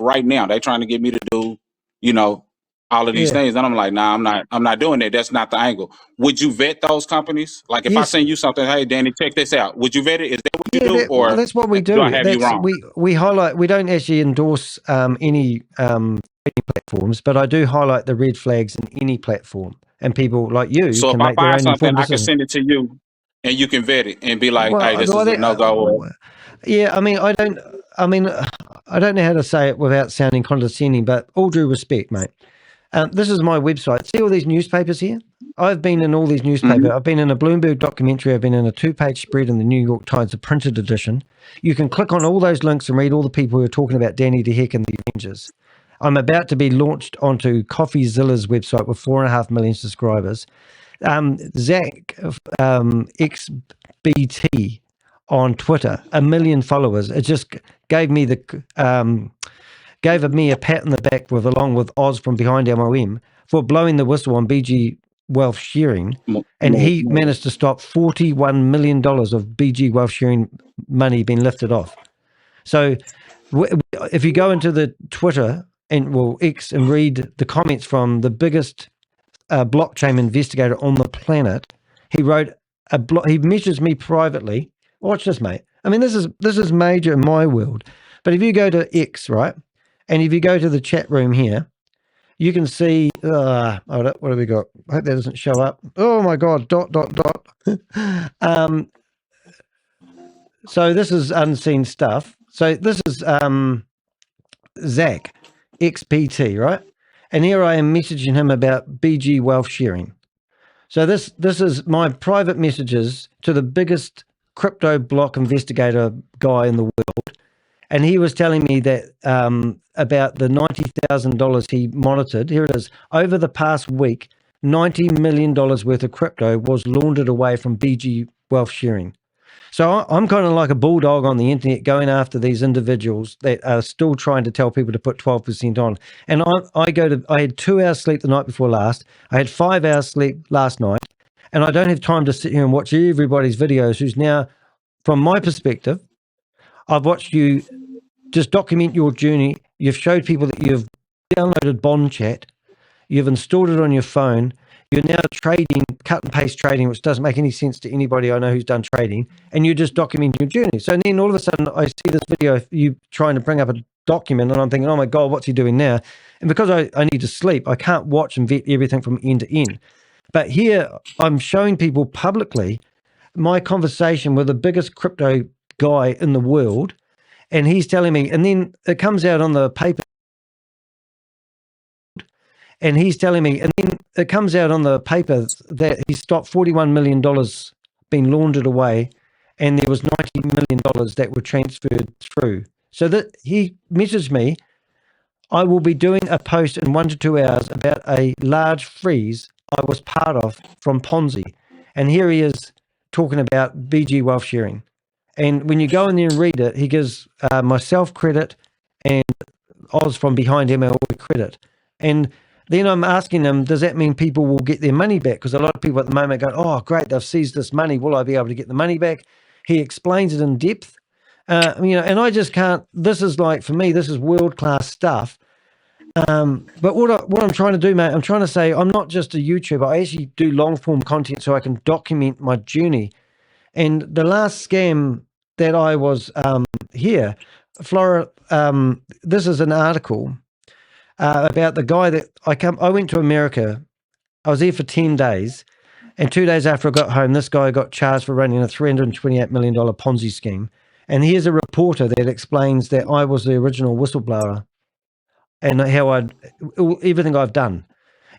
right now. They're trying to get me to do, you know, all of these things. And I'm like, nah, I'm not doing that. That's not the angle. Would you vet those companies? Like if I send you something, hey, Danny, check this out. Would you vet it? Is that what you do? Or that's what we do. Do I have you wrong? We highlight, we don't actually endorse any platforms, but I do highlight the red flags in any platform. And people like you so can if I make their find own something, informed I can decision. send it to you and you can vet it and be like, hey, this is a no-go. Yeah, I mean, I don't know how to say it without sounding condescending, but all due respect, mate. This is my website. See all these newspapers here? I've been in all these newspapers. I've been in a Bloomberg documentary. I've been in a 2-page spread in the New York Times, the printed edition. You can click on all those links and read all the people who are talking about Danny DeHeck and the Avengers. I'm about to be launched onto CoffeeZilla's website with 4.5 million subscribers. Zach XBT on Twitter, 1 million followers. It just gave me gave me a pat on the back along with Oz from Behind MOM for blowing the whistle on BG Wealth Sharing, and he managed to stop $41 million of BG Wealth Sharing money being lifted off. So if you go into the Twitter and X and read the comments from the biggest blockchain investigator on the planet, he wrote he messaged me privately. Watch this, mate. I mean, this is major in my world. But if you go to X, right, and if you go to the chat room here, you can see, what have we got? I hope that doesn't show up. Oh my God, ... So this is unseen stuff. So this is Zach, XPT, right? And here I am messaging him about BG Wealth Sharing. So this is my private messages to the biggest crypto block investigator guy in the world. And he was telling me that about the $90,000 he monitored. Here it is. Over the past week, $90 million worth of crypto was laundered away from BG Wealth Sharing. So I'm kind of like a bulldog on the internet going after these individuals that are still trying to tell people to put 12% on. And I had 2 hours sleep the night before last. I had 5 hours sleep last night. And I don't have time to sit here and watch everybody's videos who's now, from my perspective, I've watched you just document your journey. You've showed people that you've downloaded Bond Chat. You've installed it on your phone. You're now trading, cut and paste trading, which doesn't make any sense to anybody I know who's done trading. And you're just documenting your journey. So then all of a sudden I see this video of you trying to bring up a document and I'm thinking, oh my God, what's he doing now? And because I need to sleep, I can't watch and vet everything from end to end. But here I'm showing people publicly my conversation with the biggest crypto guy in the world. And he's telling me, and then it comes out on the paper. And he's telling me, and then it comes out on the paper that he stopped $41 million being laundered away, and there was $90 million that were transferred through. So that he messaged me, I will be doing a post in 1 to 2 hours about a large freeze I was part of from Ponzi. And here he is talking about BG Wealth Sharing. And when you go in there and read it, he gives myself credit and Oz from Behind MLO credit. And then I'm asking him, does that mean people will get their money back? Because a lot of people at the moment go, oh, great, they've seized this money. Will I be able to get the money back? He explains it in depth. And I just can't, this is like, for me, this is world-class stuff. But what I'm trying to do, mate, I'm trying to say I'm not just a YouTuber. I actually do long-form content so I can document my journey. And the last scam that I was here, Flora, this is an article about the guy that I went to America. I was there for 10 days. And 2 days after I got home, this guy got charged for running a $328 million Ponzi scheme. And here's a reporter that explains that I was the original whistleblower and how everything I've done.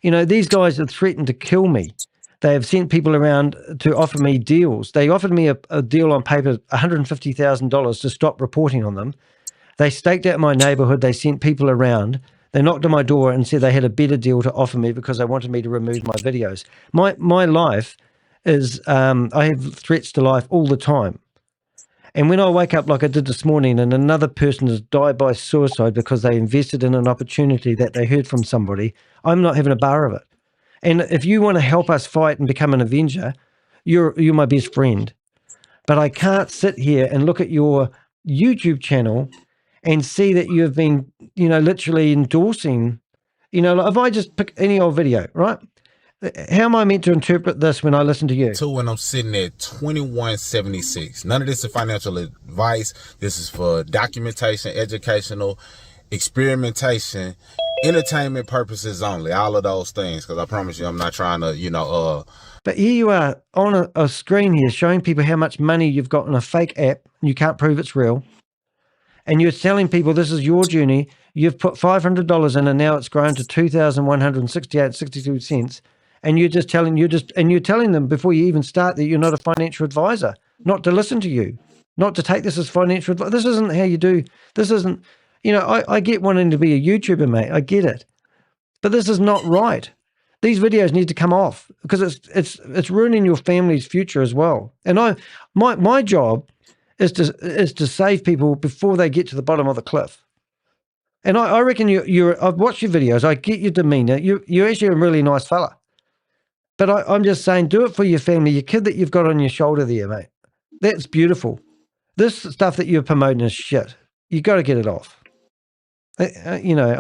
You know, these guys have threatened to kill me. They have sent people around to offer me deals. They offered me a deal on paper, $150,000 to stop reporting on them. They staked out my neighborhood. They sent people around. They knocked on my door and said they had a better deal to offer me because they wanted me to remove my videos. My life is, I have threats to life all the time. And when I wake up like I did this morning and another person has died by suicide because they invested in an opportunity that they heard from somebody, I'm not having a bar of it. And if you want to help us fight and become an Avenger, you're my best friend. But I can't sit here and look at your YouTube channel and see that you have been, literally endorsing, like if I just pick any old video, right? How am I meant to interpret this when I listen to you? When I'm sitting at 2176. None of this is financial advice. This is for documentation, educational, experimentation, entertainment purposes only. All of those things, because I promise you, I'm not trying to, But here you are on a screen here showing people how much money you've got in a fake app. And you can't prove it's real. And you're telling people this is your journey. You've put $500 in and now it's grown to $2,168.62. And you're telling them before you even start that you're not a financial advisor, not to listen to you, not to take this as financial advice. This isn't how you do. This isn't, I get wanting to be a YouTuber, mate. I get it. But this is not right. These videos need to come off because it's ruining your family's future as well. And my job is to save people before they get to the bottom of the cliff. And I reckon I've watched your videos. I get your demeanor. You're actually a really nice fella. But I'm just saying, do it for your family, your kid that you've got on your shoulder there, mate. That's beautiful. This stuff that you're promoting is shit. You got to get it off. I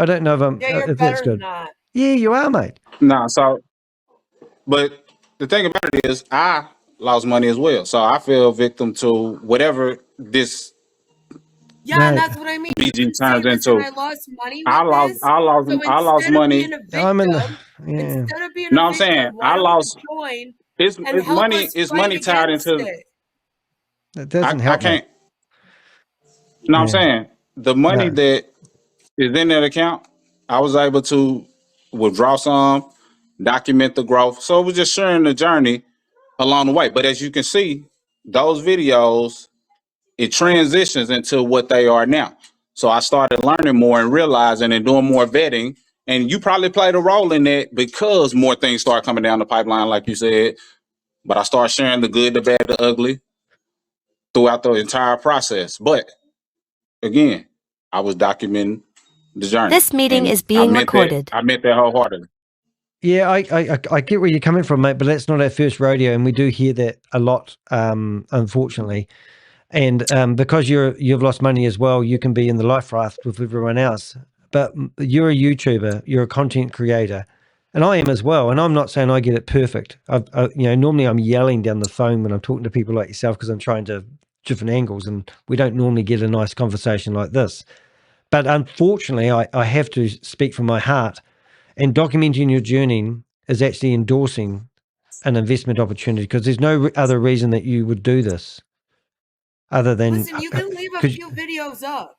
don't know if that's good. Yeah, you are, mate. Nah, but the thing about it is, I lost money as well, so I fell victim to whatever this. Yeah, Mate, and that's what I mean. BG turns into. I lost money. I lost money. Instead of being No, a I'm saying victim, I lost. Join It's and help money. us It's fight money tied against into. it. It doesn't help. I can't. No, I'm saying the money that is in that account, I was able to withdraw some, document the growth. So it was just sharing the journey along the way. But as you can see, those videos, it transitions into what they are now. So I started learning more and realizing and doing more vetting. And you probably played a role in that because more things start coming down the pipeline, like you said. But I started sharing the good, the bad, the ugly throughout the entire process. But again, I was documenting the journey. This meeting is being recorded. I meant that wholeheartedly. Yeah, I get where you're coming from, mate, but that's not our first rodeo, and we do hear that a lot, unfortunately. And because you've lost money as well, you can be in the life raft with everyone else. But you're a YouTuber, you're a content creator, and I am as well. And I'm not saying I get it perfect. Normally I'm yelling down the phone when I'm talking to people like yourself because I'm trying to different angles, and we don't normally get a nice conversation like this. But unfortunately, I have to speak from my heart, and documenting your journey is actually endorsing an investment opportunity because there's no other reason that you would do this. Other than listen, you can leave a few videos up.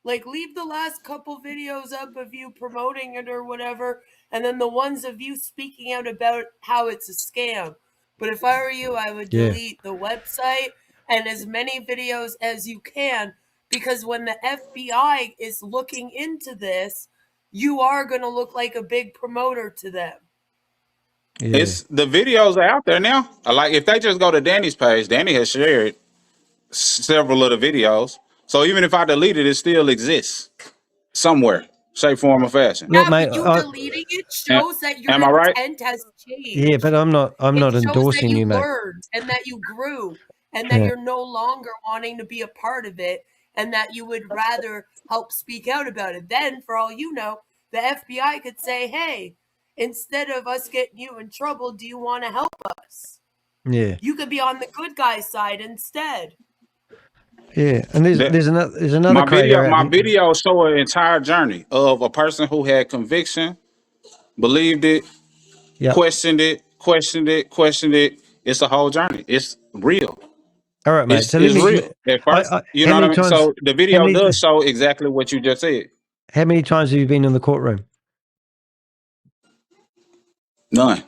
Like leave the last couple videos up of you promoting it or whatever, and then the ones of you speaking out about how it's a scam. But if I were you, I would delete the website and as many videos as you can, because when the FBI is looking into this, you are going to look like a big promoter to them. Yeah. It's the videos are out there now. Like if they just go to Danny's page, Danny has shared several of the videos. So even if I delete it, it still exists somewhere, shape, form, or fashion. Yeah, mate, but you deleting it shows that your intent has changed. Yeah, but I'm not endorsing that you, mate. Learned and that you grew and that you're no longer wanting to be a part of it and that you would rather help speak out about it. Then, for all you know, the FBI could say, hey, instead of us getting you in trouble, do you want to help us? Yeah. You could be on the good guy side instead. Yeah, and there's another creator. My video show an entire journey of a person who had conviction, believed it, questioned it. It's a whole journey. It's real. All right, mate. It's real. At first, you know what I mean? So the video does show exactly what you just said. How many times have you been in the courtroom? None.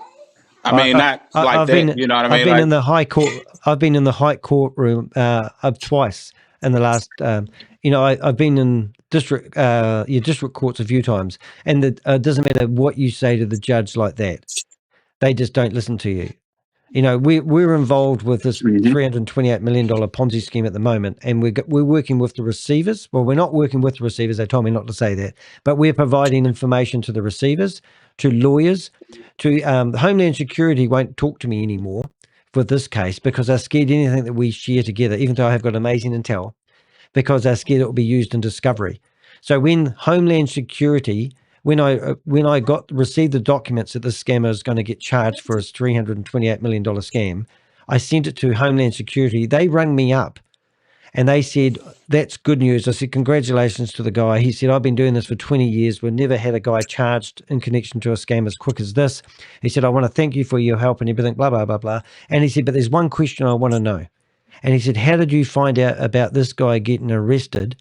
I mean, not like I've that. Been, you know what I mean? I've been in the high court. I've been in the high courtroom twice in the last. I've been in district courts a few times, and it doesn't matter what you say to the judge like that, they just don't listen to you. We're involved with this $328 million Ponzi scheme at the moment, and we're working with the receivers. Well, we're not working with the receivers. They told me not to say that, but we're providing information to the receivers, to lawyers, to Homeland Security won't talk to me anymore for this case because they're scared anything that we share together, even though I have got amazing intel. because they're scared it will be used in discovery. So when Homeland Security, when I received the documents that this scammer is going to get charged for his $328 million scam, I sent it to Homeland Security. They rang me up and they said, that's good news. I said, congratulations to the guy. He said, I've been doing this for 20 years. We've never had a guy charged in connection to a scam as quick as this. He said, I want to thank you for your help and everything, blah, blah, blah, blah. And he said, but there's one question I want to know. And he said, how did you find out about this guy getting arrested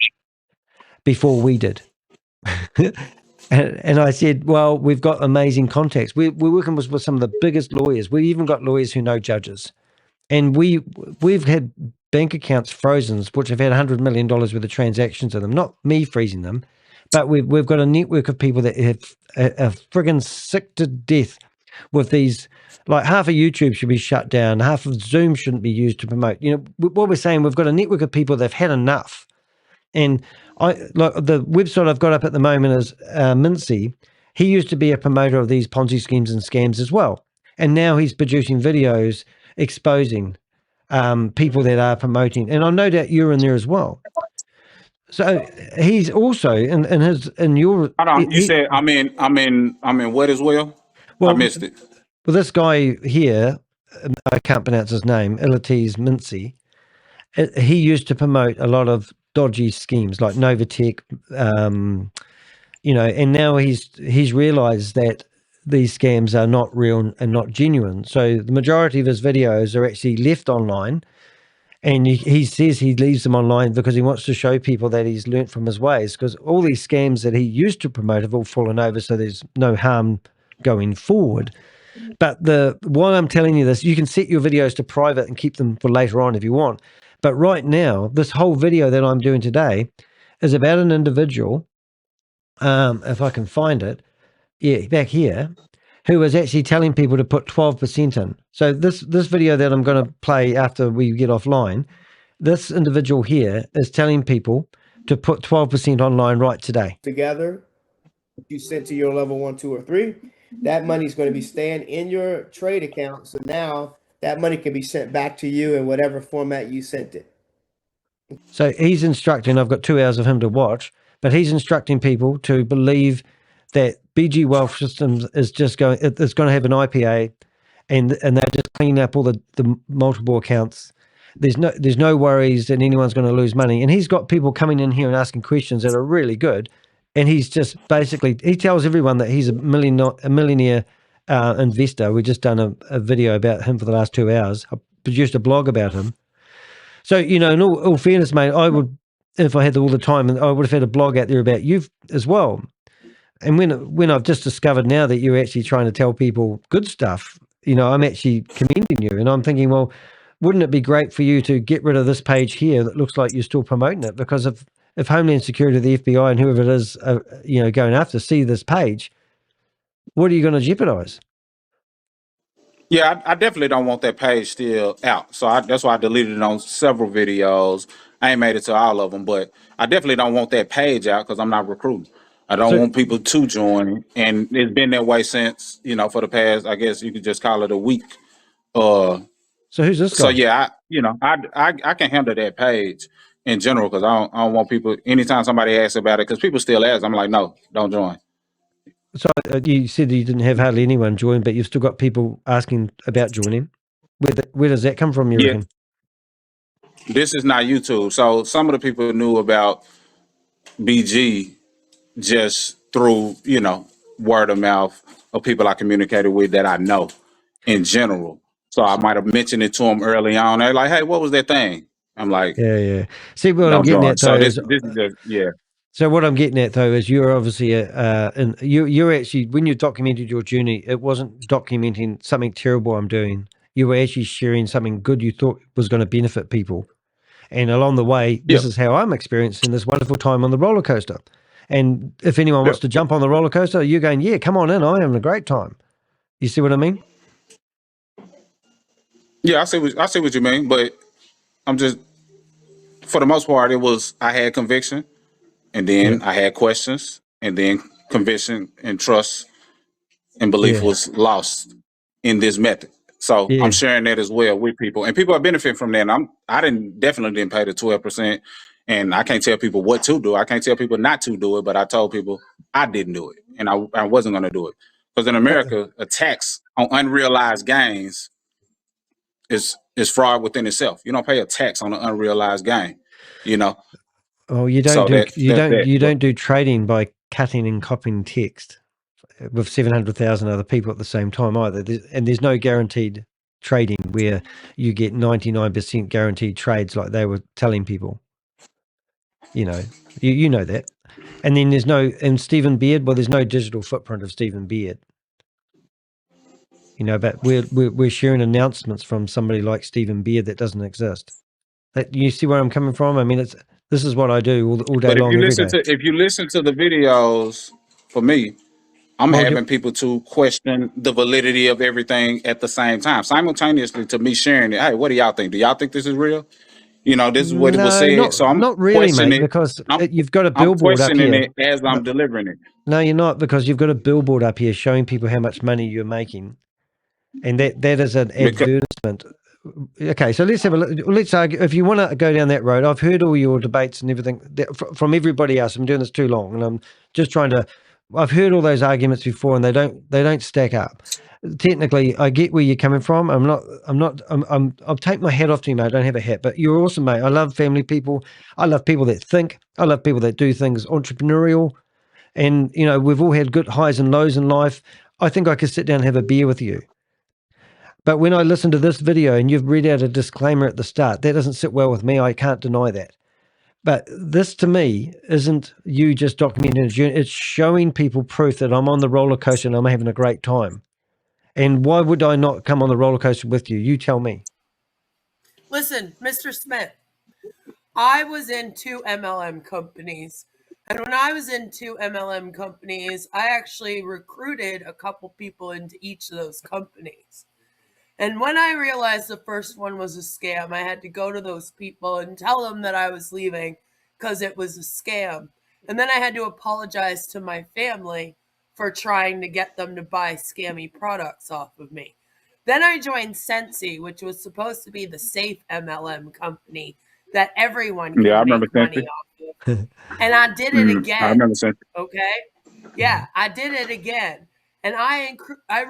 before we did? And I said, well, we've got amazing contacts. We're working with some of the biggest lawyers. We've even got lawyers who know judges. And we've had bank accounts frozen, which have had $100 million worth of transactions in them. Not me freezing them, but we've got a network of people that are friggin' sick to death with these. Like half of YouTube should be shut down. Half of Zoom shouldn't be used to promote. You know what we're saying. We've got a network of people that've had enough. And the website I've got up at the moment is Mincy. He used to be a promoter of these Ponzi schemes and scams as well, and now he's producing videos exposing people that are promoting. And I know that you're in there as well. So he's also in your. Hold on, you said I'm in what as well? I missed it. Well, this guy here, I can't pronounce his name, Ilates Mincy. He used to promote a lot of dodgy schemes like Novatech, you know, and now he's realized that these scams are not real and not genuine. So the majority of his videos are actually left online, and he says he leaves them online because he wants to show people that he's learnt from his ways, because all these scams that he used to promote have all fallen over, so there's no harm going forward. But while I'm telling you this, you can set your videos to private and keep them for later on if you want. But right now, this whole video that I'm doing today is about an individual, if I can find it, yeah, back here, who was actually telling people to put 12% in. So this video that I'm going to play after we get offline, this individual here is telling people to put 12% online right today. Together, you sent to your level 1, 2, or 3, that money is going to be staying in your trade account. So now that money can be sent back to you in whatever format you sent it. So he's instructing, I've got 2 hours of him to watch, but he's instructing people to believe that BG Wealth Systems is just going to have an IPA, and they're just cleaning up all the multiple accounts. There's no worries that anyone's going to lose money. And he's got people coming in here and asking questions that are really good. And he's just basically, he tells everyone that he's a millionaire investor. We've just done a video about him for the last 2 hours. I produced a blog about him. So, you know, in all fairness, mate, I would, if I had all the time, I would have had a blog out there about you as well. And when I've just discovered now that you're actually trying to tell people good stuff, you know, I'm actually commending you. And I'm thinking, well, wouldn't it be great for you to get rid of this page here that looks like you're still promoting it? Because if Homeland Security, the FBI, and whoever it is, you know, going after see this page, what are you going to jeopardize? Yeah, I definitely don't want that page still out. So that's why I deleted it on several videos. I ain't made it to all of them, but I definitely don't want that page out because I'm not recruiting. I don't want people to join. And it's been that way since, you know, for the past, I guess you could just call it a week. So who's this guy? So, yeah, I can handle that page in general because I don't want people, anytime somebody asks about it, because people still ask, I'm like, no, don't join. So you said you didn't have hardly anyone join, but you've still got people asking about joining. Where does that come from, you reckon? This is not YouTube. So some of the people knew about BG just through, you know, word of mouth of people I communicated with that I know in general. So I might have mentioned it to them early on. They're like, hey, what was that thing? I'm like, yeah. See, what I'm getting at, though, so this is just, yeah. So what I'm getting at, though, is you're obviously you're actually, when you documented your journey, it wasn't documenting something terrible I'm doing. You were actually sharing something good you thought was going to benefit people. And along the way, this is how I'm experiencing this wonderful time on the roller coaster. And if anyone wants to jump on the roller coaster, you're going, yeah, come on in. I'm having a great time. You see what I mean? Yeah, I see what you mean, but I'm just, for the most part, I had conviction, and then I had questions, and then conviction and trust and belief was lost in this method. So I'm sharing that as well with people, and people are benefiting from that. And I definitely didn't pay the 12%, And I can't tell people what to do. I can't tell people not to do it, but I told people I didn't do it, and I wasn't going to do it. Because in America, a tax on unrealized gains is fraud within itself. You don't pay a tax on an unrealized gain, you know. Oh, you don't So do that's that. don't do trading by cutting and copying text with 700,000 other people at the same time either. There's no guaranteed trading where you get 99% guaranteed trades like they were telling people. You know, you know that. And then and Stephen Beard, well, there's no digital footprint of Stephen Beard. You know, but we're sharing announcements from somebody like Stephen Beard that doesn't exist. You see where I'm coming from? I mean, this is what I do all day But long, every day. if you listen to the videos, for me, I'm having people to question the validity of everything at the same time, simultaneously to me sharing it. Hey, what do y'all think? Do y'all think this is real? You know, this is what it was said. So I'm not really, mate, questioning it. because you've got a I'm billboard up questioning here. it as I'm delivering it. No, you're not, because you've got a billboard up here showing people how much money you're making, and that is an advertisement. Okay, so let's argue. If you want to go down that road, I've heard all your debates and everything from everybody else. I'm doing this too long, and I'm just trying to. I've heard all those arguments before, and they don't stack up. Technically, I get where you're coming from. I'll take my hat off to you, mate. I don't have a hat, but you're awesome, mate. I love family people. I love people that think. I love people that do things entrepreneurial. And, you know, we've all had good highs and lows in life. I think I could sit down and have a beer with you. But when I listen to this video and you've read out a disclaimer at the start, that doesn't sit well with me. I can't deny that. But this, to me, isn't you just documenting a journey. It's showing people proof that I'm on the roller coaster and I'm having a great time. And why would I not come on the roller coaster with you? You tell me. Listen, Mr. Smith, I was in 2 MLM companies. And when I was in 2 MLM companies, I actually recruited a couple people into each of those companies. And when I realized the first one was a scam, I had to go to those people and tell them that I was leaving because it was a scam. And then I had to apologize to my family for trying to get them to buy scammy products off of me. Then I joined Sensi, which was supposed to be the safe MLM company that everyone can make money off of. And I did it again. I remember Sensi. Okay? Yeah, I did it again. And I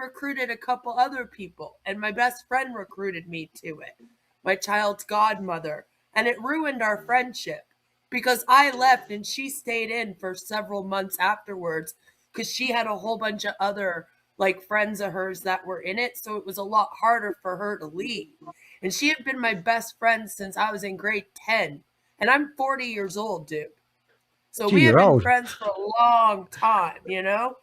recruited a couple other people, and my best friend recruited me to it, my child's godmother. And it ruined our friendship because I left and she stayed in for several months afterwards because she had a whole bunch of other like friends of hers that were in it. So it was a lot harder for her to leave. And she had been my best friend since I was in grade 10. And I'm 40 years old, dude. So we have been friends for a long time, you know?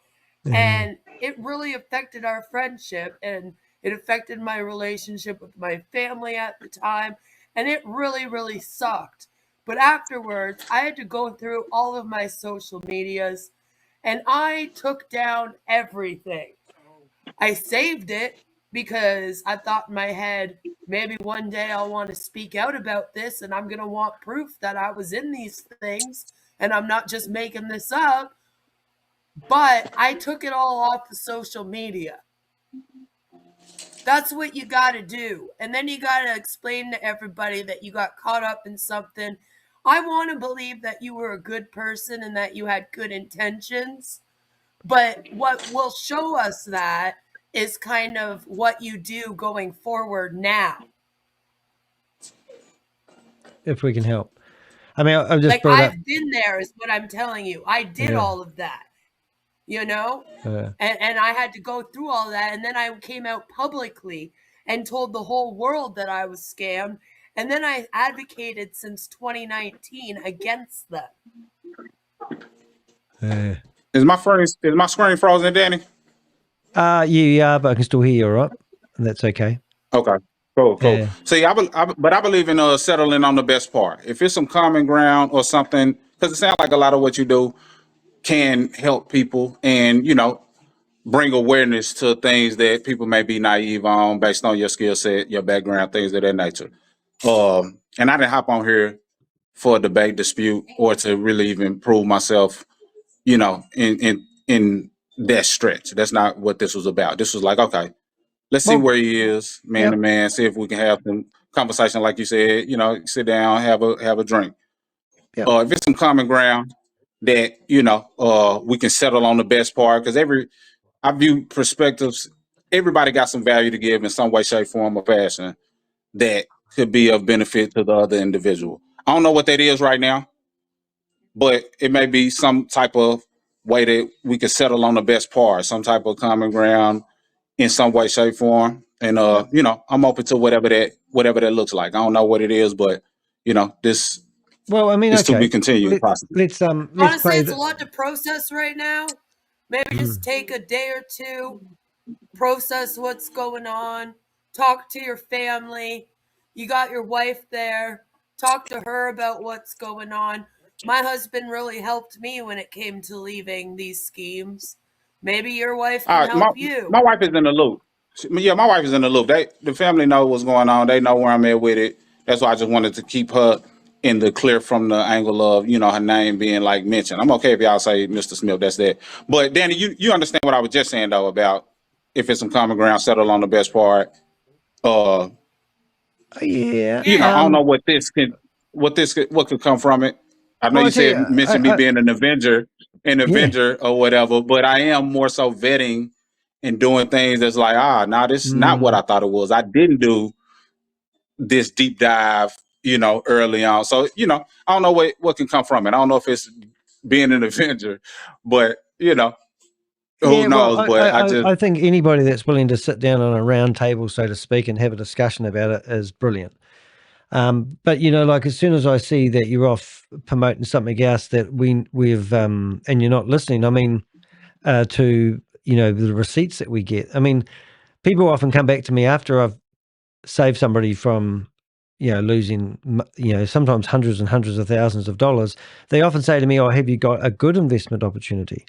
And it really affected our friendship, and it affected my relationship with my family at the time. And it really, really sucked. But afterwards, I had to go through all of my social medias and I took down everything. I saved it because I thought in my head, maybe one day I'll want to speak out about this and I'm going to want proof that I was in these things and I'm not just making this up. But I took it all off of social media. That's what you got to do. And then you got to explain to everybody that you got caught up in something. I want to believe that you were a good person and that you had good intentions. But what will show us that is kind of what you do going forward now. If we can help. I mean, I've just like I've been there is what I'm telling you. I did all of that. You know, and I had to go through all that. And then I came out publicly and told the whole world that I was scammed. And then I advocated since 2019 against them. Is my screen frozen, Danny? Yeah, but I can still hear you, all right? And that's okay. Okay, cool. See, but I believe in settling on the best part. If it's some common ground or something, because it sounds like a lot of what you do can help people and, you know, bring awareness to things that people may be naive on based on your skill set, your background, things of that nature. And I didn't hop on here for a debate, dispute, or to really even prove myself, you know, in that stretch. That's not what this was about. This was like, okay, let's see where he is, man to man, see if we can have some conversation, like you said, you know, sit down, have a drink. Yeah. If it's some common ground that, we can settle on the best part, because I view perspectives, everybody got some value to give in some way, shape, form, or fashion that could be of benefit to the other individual. I don't know what that is right now, but it may be some type of way that we could settle on the best part, some type of common ground in some way, shape, form. And I'm open to whatever that looks like. I don't know what it is, but this Well, I mean, is to be okay. continued, possibly. Let's Honestly, play it's a lot to process right now. Maybe just take a day or two, process what's going on, talk to your family. You got your wife there, talk to her about what's going on. My husband really helped me when it came to leaving these schemes. Maybe your wife can My help you. my wife is in the loop. Yeah, my wife is in the loop. The family know what's going on. They know where I'm at with it. That's why I just wanted to keep her in the clear from the angle of her name being like mentioned. I'm okay if y'all say Mr. Smith. That's that. But Danny, you understand what I was just saying though about if it's some common ground, settle on the best part. Yeah. I don't know what could come from it. I know Well, I you tell you, said mentioned me being an yeah. Avenger or whatever, but I am more so vetting and doing things that's like, this is not what I thought it was. I didn't do this deep dive, early on. So, I don't know what can come from it. I don't know if it's being an Avenger, but who Yeah, well, knows? But I just I think anybody that's willing to sit down on a round table, so to speak, and have a discussion about it is brilliant. But like as soon as I see that you're off promoting something else that we've and you're not listening, I mean, to the receipts that we get. I mean, people often come back to me after I've saved somebody from losing sometimes hundreds and hundreds of thousands of dollars. They often say to me, "Oh, have you got a good investment opportunity?"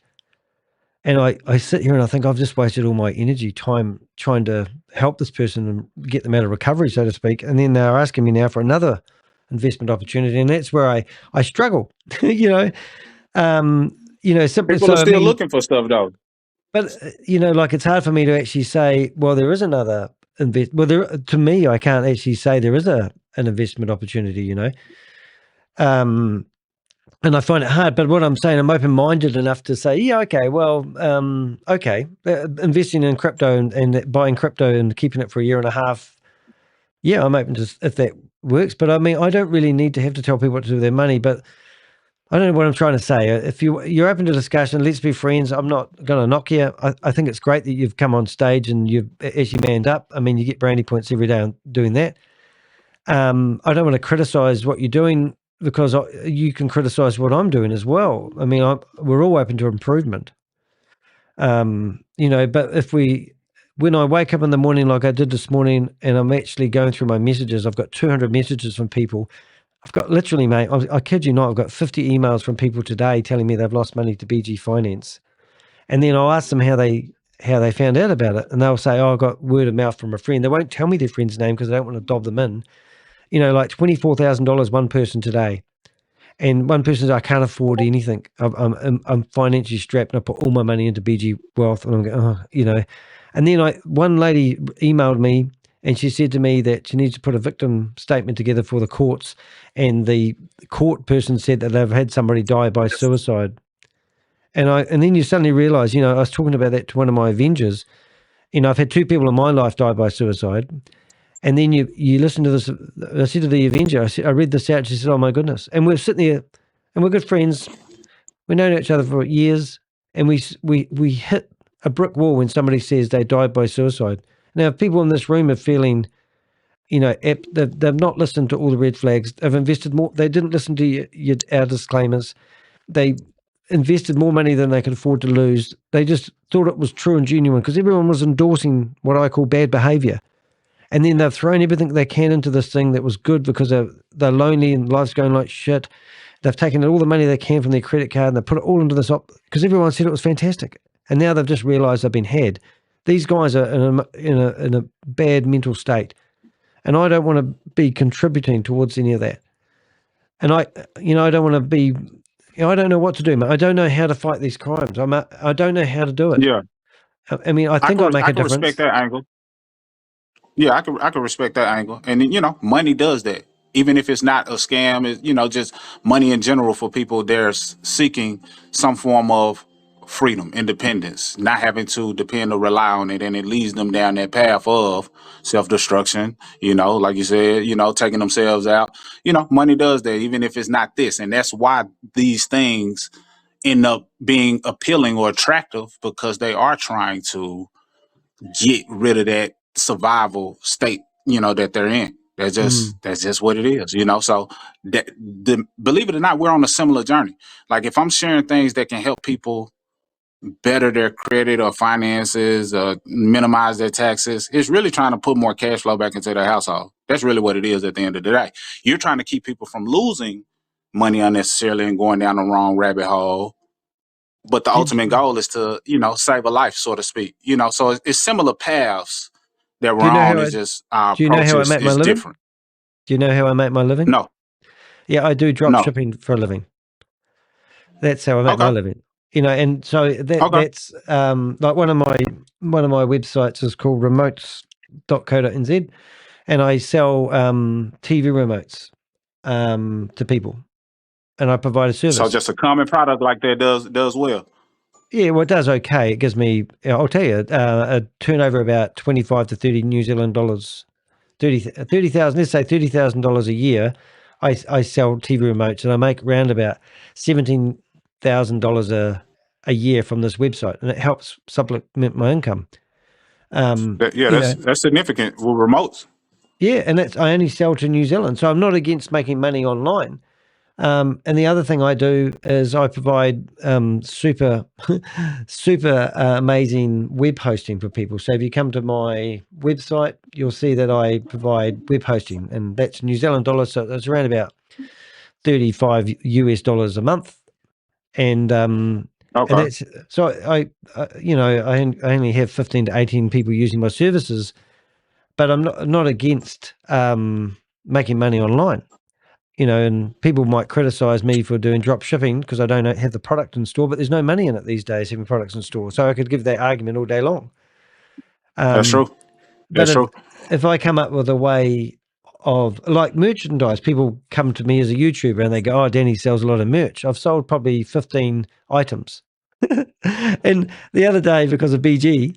And I sit here and I think I've just wasted all my energy, time trying to help this person and get them out of recovery, so to speak. And then they're asking me now for another investment opportunity, and that's where I struggle. Simply. people So are I still mean, looking for stuff though. but like it's hard for me to actually say, well, there is another Well, to me, I can't actually say there is an investment opportunity. And I find it hard, but what I'm saying, I'm open-minded enough to say, yeah, okay, well, investing in crypto and buying crypto and keeping it for a year and a half, yeah, I'm open to if that works. But I mean, I don't really need to have to tell people what to do with their money. But I don't know what I'm trying to say. If you're open to discussion, let's be friends. I'm not going to knock you. I think it's great that you've come on stage and you've actually manned up. I mean, you get brandy points every day on doing that. I don't want to criticize what you're doing, because you can criticize what I'm doing as well. I mean, we're all open to improvement. But when I wake up in the morning like I did this morning, and I'm actually going through my messages, I've got 200 messages from people. I've got literally, mate, I kid you not, I've got 50 emails from people today telling me they've lost money to BG Finance. And then I'll ask them how they found out about it. And they'll say, oh, I got word of mouth from a friend. They won't tell me their friend's name because they don't want to dob them in. Like $24,000 one person today. And one person says, I can't afford anything. I'm financially strapped and I put all my money into BG Wealth. And I'm going, And then one lady emailed me and she said to me that she needs to put a victim statement together for the courts. And the court person said that they've had somebody die by suicide. And then you suddenly realize, I was talking about that to one of my Avengers. I've had two people in my life die by suicide. And then you listen to this. I said to the Avenger, I read this out. She said, "Oh my goodness!" And we're sitting there, and we're good friends. We've known each other for years, and we hit a brick wall when somebody says they died by suicide. Now, if people in this room are feeling, they've not listened to all the red flags. They've invested more. They didn't listen to our disclaimers. They invested more money than they could afford to lose. They just thought it was true and genuine because everyone was endorsing what I call bad behavior. And then they've thrown everything they can into this thing that was good because they're lonely and life's going like shit. They've taken all the money they can from their credit card and they put it all into this because everyone said it was fantastic. And now they've just realized they've been had. These guys are in a bad mental state. And I don't want to be contributing towards any of that. And I don't want to be, I don't know what to do, mate. I don't know how to fight these crimes. I don't know how to do it. Yeah. I mean, I think I make a can difference. respect that angle. Yeah, I can respect that angle. And money does that. even if it's not a scam, it's, you know, just money in general for people. They're seeking some form of freedom, independence, not having to depend or rely on it, and it leads them down that path of self-destruction. You know, like you said, you know, taking themselves out. You know, money does that, even if it's not this, and that's why these things end up being appealing or attractive, because they are trying to get rid of that survival state, you know, that they're in. That's just what it is, you know. So believe it or not, we're on a similar journey. Like if I'm sharing things that can help people better their credit or finances, minimize their taxes, it's really trying to put more cash flow back into their household. That's really what it is at the end of the day. You're trying to keep people from losing money unnecessarily and going down the wrong rabbit hole. But the ultimate goal is to, you know, save a life, so to speak. You know, so it's similar paths that we're on. It's just our do you know approach how I make my is living? different. Do you know how I make my living? No, Yeah, I do drop no. shipping for a living. That's how I make my Okay, living. You know, and so okay. that's like one of my websites is called remotes.co.nz, and I sell TV remotes to people, and I provide a service. So just a common product like that does well. Yeah, well, it does okay. It gives me, I'll tell you, a turnover about 25 to 30 New Zealand dollars, 30,000, let's say $30,000 a year. I sell TV remotes, and I make around about $17,000 a year from this website, and it helps supplement my income. That's significant with remotes. Yeah, and I only sell to New Zealand, so I'm not against making money online. And the other thing I do is I provide super amazing web hosting for people. So if you come to my website, you'll see that I provide web hosting, and that's New Zealand dollars. So it's around about $35 a month. And and that's, so I only have 15 to 18 people using my services, but I'm not against making money online. You know, and people might criticize me for doing drop shipping because I don't have the product in store, but there's no money in it these days having products in store. So I could give that argument all day long. That's true. But That's true. if I come up with a way of, like, merchandise, people come to me as a YouTuber and they go, "Oh, Danny sells a lot of merch." I've sold probably 15 items. And the other day, because of BG,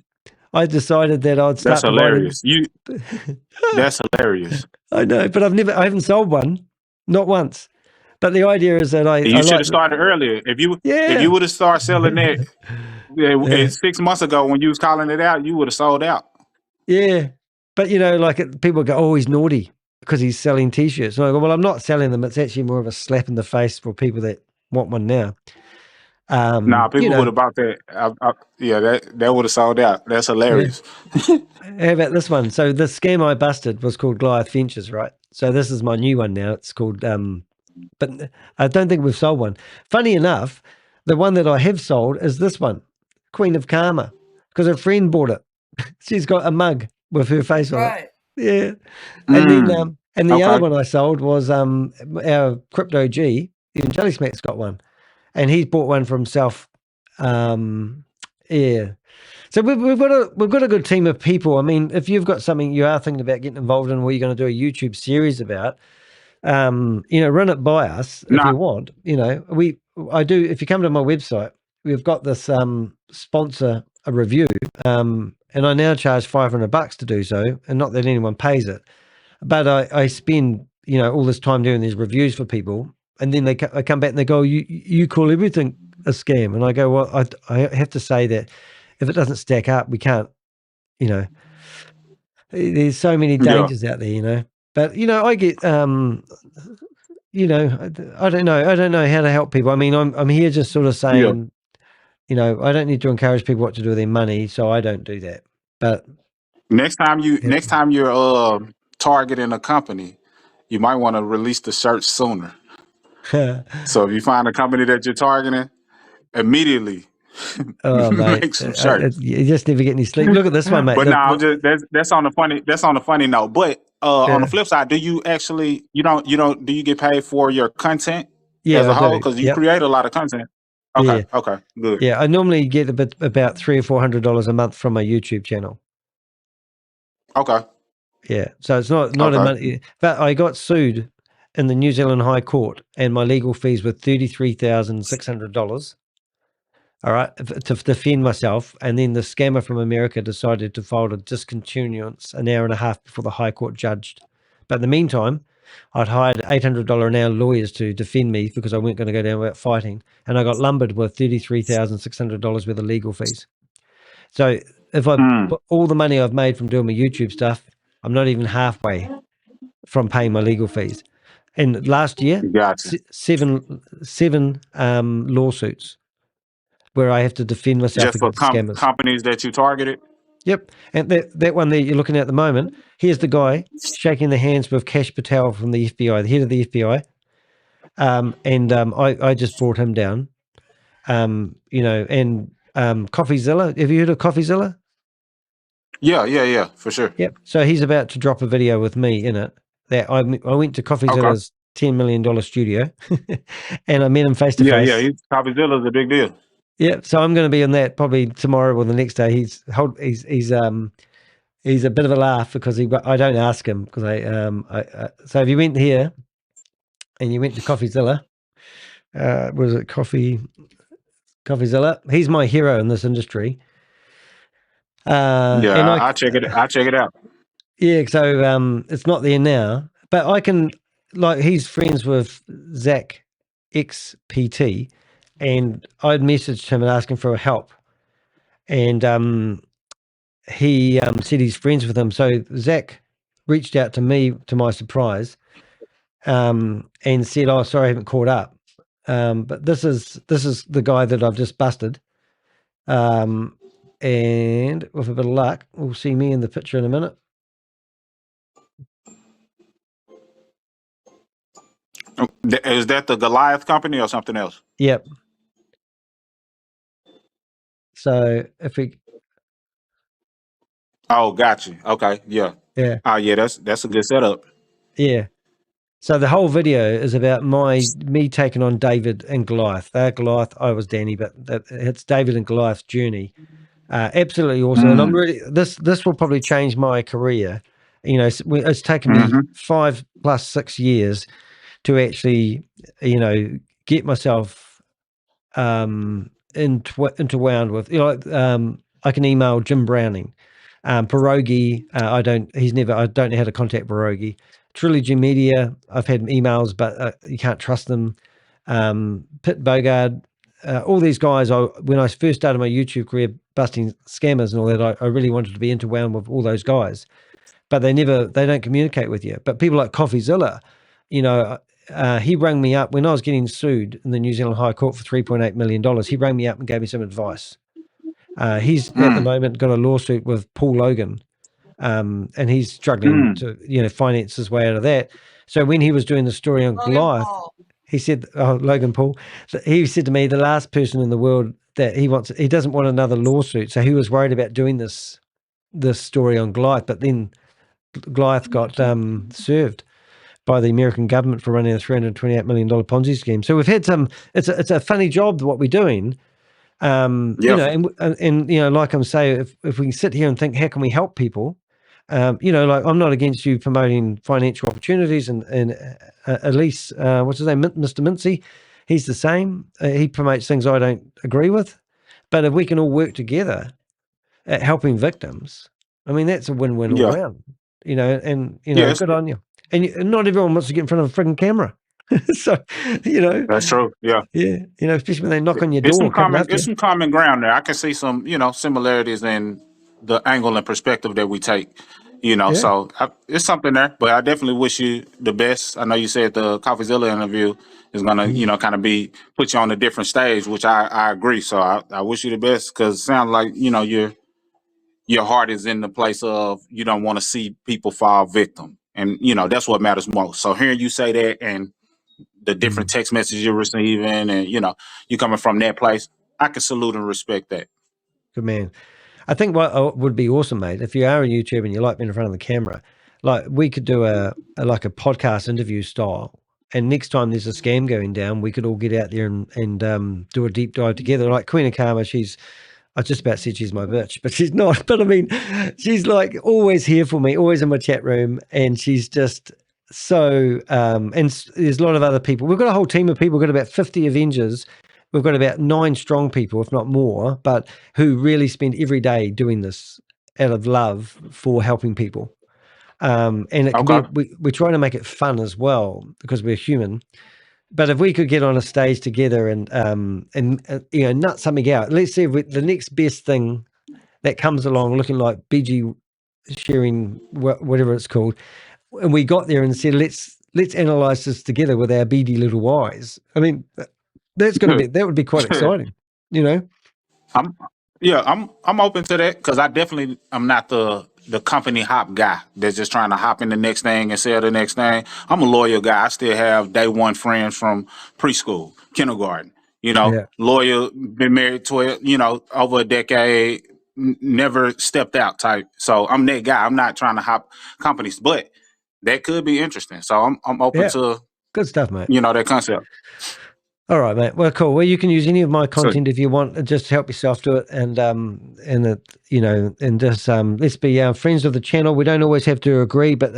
I decided that I'd start. That's hilarious. That's hilarious. I know, but I haven't sold one. Not once. But the idea is that You should have started earlier. If you would have started selling that 6 months ago when you was calling it out, you would have sold out. Yeah. But, you know, like people go, "Oh, he's naughty because he's selling T-shirts." And I go, "Well, I'm not selling them. It's actually more of a slap in the face for people that want one now." People would have bought that. That would have sold out. That's hilarious. Yeah. How about this one? So the scam I busted was called Goliath Ventures, right? So this is my new one now. It's called, but I don't think we've sold one. Funny enough, the one that I have sold is this one, Queen of Karma, because a friend bought it. She's got a mug with her face on it. Yeah. And then, and the other one I sold was our Crypto G, even Jelly Smack's got one. And he's bought one for himself. Yeah. So we've got a good team of people. I mean, if you've got something you are thinking about getting involved in, where you're going to do a YouTube series about, run it by us if you want. You know, I do. If you come to my website, we've got this sponsor a review, and I now charge $500 to do so, and not that anyone pays it, but I spend all this time doing these reviews for people. And then I come back and they go, you call everything a scam. And I go, well, I have to say that if it doesn't stack up, we can't, there's so many dangers out there, But, I get, I don't know how to help people. I mean, I'm here just sort of saying, I don't need to encourage people what to do with their money, so I don't do that. But next time you're targeting a company, you might want to release the search sooner. So if you find a company that you're targeting, immediately make some shirts. You just never get any sleep. Look at this one, mate. But that's on the funny note. But on the flip side, do you actually do you get paid for your content as a whole? Because you create a lot of content. Okay, okay, good. Yeah, I normally get about $300 or $400 a month from my YouTube channel. Okay. Yeah, so it's not a money. But I got sued in the New Zealand High Court, and my legal fees were $33,600. All right, to defend myself. And then the scammer from America decided to file a discontinuance an hour and a half before the High Court judged. But in the meantime, I'd hired $800 an hour lawyers to defend me because I weren't going to go down without fighting. And I got lumbered with $33,600 worth of legal fees. So if I put all the money I've made from doing my YouTube stuff, I'm not even halfway from paying my legal fees. And last year, Gotcha. seven lawsuits where I have to defend myself Just for against scammers. companies that you targeted? Yep. And that one that you're looking at the moment, here's the guy shaking the hands with Kash Patel from the FBI, the head of the FBI. I just brought him down. CoffeeZilla. Have you heard of CoffeeZilla? Yeah, for sure. Yep. So he's about to drop a video with me in it. That I went to CoffeeZilla's $10 million studio and I met him face to face. Yeah. CoffeeZilla's a big deal. Yeah, so I'm going to be on that probably tomorrow or the next day. He's a bit of a laugh because I don't ask him because so if you went here and you went to CoffeeZilla, was it CoffeeZilla? He's my hero in this industry. I'll check it out. Yeah, so it's not there now, but I can he's friends with Zach XPT. And I'd messaged him and asked him for help. And he said he's friends with him. So Zach reached out to me, to my surprise, and said, "Oh, sorry, I haven't caught up." But this is the guy that I've just busted. And with a bit of luck, we'll see me in the picture in a minute. Is that the Goliath company or something else? Yep. So if we... Oh, got you. Okay, yeah. Yeah. Oh, yeah, that's a good setup. Yeah. So the whole video is about me taking on David and Goliath. They're Goliath, I was Danny, but it's David and Goliath's journey. Absolutely awesome. And I'm really this will probably change my career. You know, it's taken me 5+6 years to actually, get myself interwound with. I can email Jim Browning, Pierogi. I don't know how to contact Pierogi. Trilogy Media, I've had emails, but you can't trust them. Pitt Bogard, all these guys. When I first started my YouTube career, busting scammers and all that, I really wanted to be interwound with all those guys, but they don't communicate with you. But people like CoffeeZilla, he rang me up when I was getting sued in the New Zealand High Court for $3.8 million. He rang me up and gave me some advice. He's at the moment got a lawsuit with Paul Logan. And he's struggling to, finance his way out of that. So when he was doing the story on Goliath, he said, Logan Paul, he said to me, the last person in the world that he doesn't want another lawsuit. So he was worried about doing this story on Goliath, but then Goliath got served by the American government for running a $328 million Ponzi scheme. So we've had it's a funny job what we're doing. And like I'm saying, if we can sit here and think, how can we help people? I'm not against you promoting financial opportunities, and at least what's his name, Mr. Mincy, he's the same. He promotes things I don't agree with, but if we can all work together at helping victims, I mean that's a win-win all around. Good on you. And not everyone wants to get in front of a freaking camera. So, that's true. Yeah. Yeah. Especially when they knock on your door. There's some common ground there. I can see some, similarities in the angle and perspective that we take, so it's something there, but I definitely wish you the best. I know you said the CoffeeZilla interview is going to, kind of put you on a different stage, which I agree. So I wish you the best because it sounds like, your heart is in the place of you don't want to see people fall victim. And, that's what matters most. So hearing you say that and the different text messages you're receiving and, you coming from that place, I can salute and respect that. Good man. I think what would be awesome, mate, if you are on YouTube and you like being in front of the camera, like we could do a podcast interview style. And next time there's a scam going down, we could all get out there and do a deep dive together. Like Queen of Karma, I just about said she's my bitch, but she's not. But I mean, she's like always here for me, always in my chat room. And she's just, So, there's a lot of other people. We've got a whole team of people. We've got about 50 Avengers. We've got about 9 strong people, if not more, but who really spend every day doing this out of love for helping people. And it can Okay. be, we're trying to make it fun as well because we're human. But if we could get on a stage together and nut something out, let's see if the next best thing that comes along looking like BG sharing, whatever it's called, and we got there and said, let's analyze this together with our beady little eyes. I mean, that would be quite exciting, you know? I'm I'm open to that because I definitely am not the company hop guy that's just trying to hop in the next thing and sell the next thing. I'm a loyal guy. I still have day one friends from preschool, kindergarten. Yeah. Loyal, been married 12, over a decade, never stepped out type. So I'm that guy. I'm not trying to hop companies, but that could be interesting. So I'm open Yeah. to Good stuff, mate. that concept. All right, mate. Well, cool. Well, you can use any of my So content if you want. Just help yourself to it, and just let's be friends of the channel. We don't always have to agree, but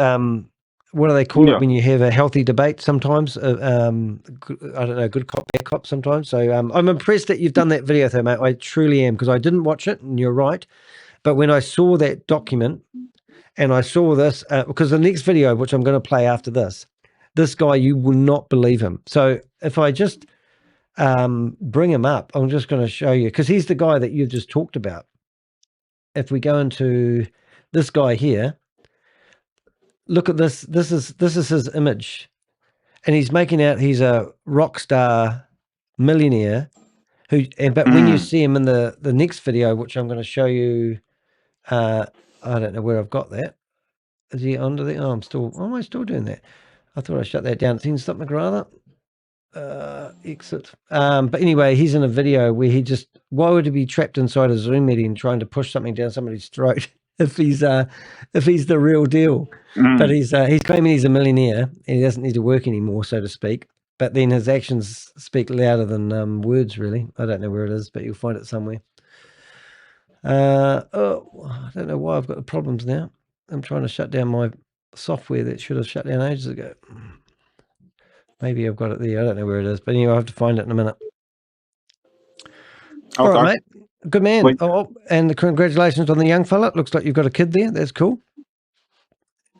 what do they call it yeah. when you have a healthy debate? Sometimes, I don't know, good cop, bad cop. Sometimes. So I'm impressed that you've done that video, though, mate. I truly am because I didn't watch it, and you're right. But when I saw that document and I saw this, because the next video, which I'm going to play after this guy, you will not believe him. So if I just bring him up, I'm just going to show you because he's the guy that you just talked about. If we go into this guy here, look at this. This is his image, and he's making out he's a rock star millionaire. But when you see him in the next video, which I'm going to show you, I don't know where I've got that. Is he under there? Oh, am I still doing that? I thought I shut that down. It's in something or other. Exit. But anyway, he's in a video where why would he be trapped inside a Zoom meeting trying to push something down somebody's throat if he's the real deal? But he's claiming he's a millionaire and he doesn't need to work anymore, so to speak. But then his actions speak louder than words, really. I don't know where it is, but you'll find it somewhere. I don't know why I've got the problems now. I'm trying to shut down my software that should have shut down ages ago. Maybe I've got it there. I don't know where it is, but anyway, I'll have to find it in a minute. Okay. All right, mate. Good man. Wait. Oh, and congratulations on the young fella. It looks like you've got a kid there. That's cool.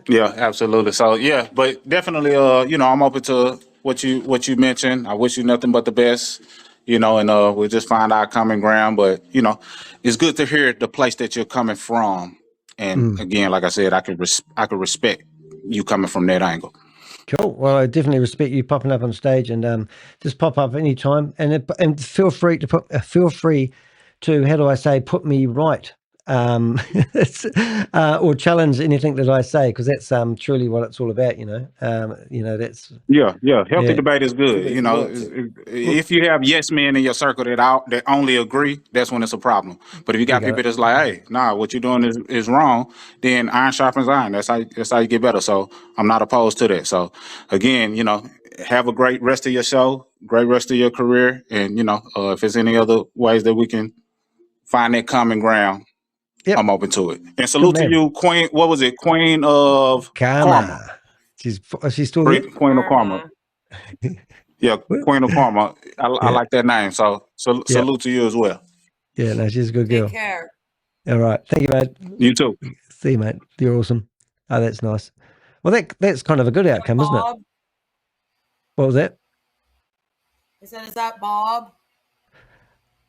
Yeah, absolutely. So yeah, but definitely, I'm open to what you mentioned. I wish you nothing but the best, and we'll just find our common ground. But it's good to hear the place that you're coming from. And again, like I said, I could respect you coming from that angle. Cool. Well, I definitely respect you popping up on stage, and just pop up anytime, and feel free to how do I say, put me right, or challenge anything that I say, because that's truly what it's all about. That's healthy debate is good. If you have yes men in your circle that only agree, that's when it's a problem. But if you got people that's like, hey, nah, what you're doing is wrong, then iron sharpens iron. That's how you get better. So I'm not opposed to that. So again, have a great rest of your show, great rest of your career, and if there's any other ways that we can find that common ground, I'm open to it. And salute to you, Queen. What was it? Queen of Karma. She's still there? Queen of Karma. Yeah, Queen of Karma. I like that name. So salute to you as well. Yeah, no, she's a good girl. Take care. All right. Thank you, mate. You too. See you, mate. You're awesome. Oh, that's nice. Well, that's kind of a good outcome, isn't it? What was that? I said, is that Bob?